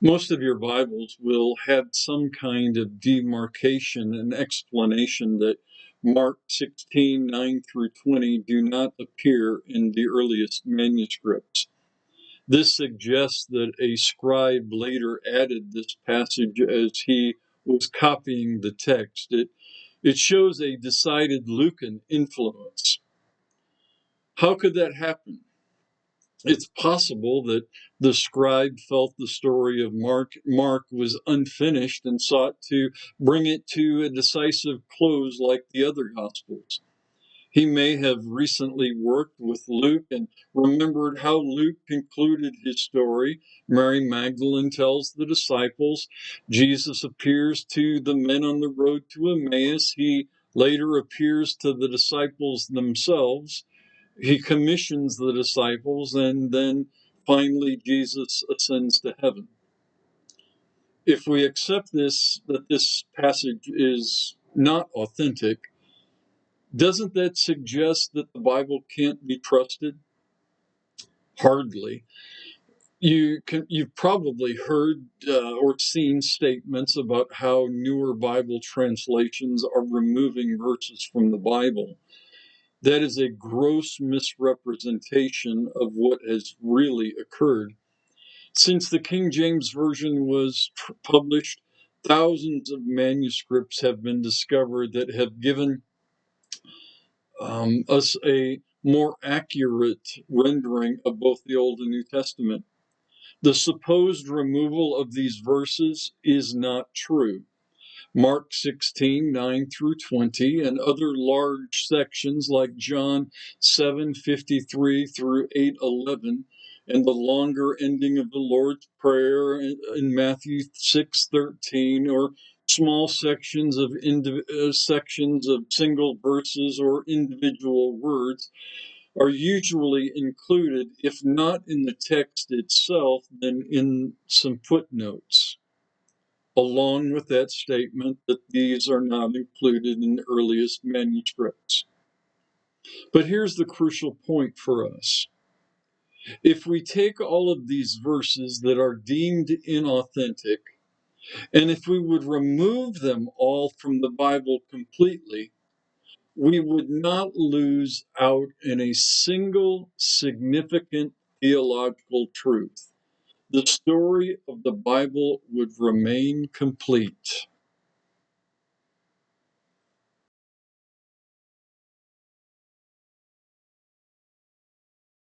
Most of your Bibles will have some kind of demarcation and explanation that Mark 16, 9 through 20 do not appear in the earliest manuscripts. This suggests that a scribe later added this passage as he was copying the text. It shows a decided Lukan influence. How could that happen? It's possible that the scribe felt the story of Mark was unfinished and sought to bring it to a decisive close like the other Gospels. He may have recently worked with Luke and remembered how Luke concluded his story. Mary Magdalene tells the disciples. Jesus appears to the men on the road to Emmaus. He later appears to the disciples themselves. He commissions the disciples, and then finally Jesus ascends to heaven. If we accept that this passage is not authentic, doesn't that suggest that the Bible can't be trusted? Hardly. You've probably heard or seen statements about how newer Bible translations are removing verses from the Bible. That is a gross misrepresentation of what has really occurred. Since the King James Version was published, thousands of manuscripts have been discovered that have given us a more accurate rendering of both the Old and New Testament. The supposed removal of these verses is not true. Mark 16, 9 through 20, and other large sections like John 7, 53 through 8, 11, and the longer ending of the Lord's Prayer in Matthew 6, 13, or small sections of single verses or individual words are usually included, if not in the text itself, then in some footnotes, along with that statement that these are not included in the earliest manuscripts. But here's the crucial point for us. If we take all of these verses that are deemed inauthentic, and if we would remove them all from the Bible completely, we would not lose out in a single significant theological truth. The story of the Bible would remain complete.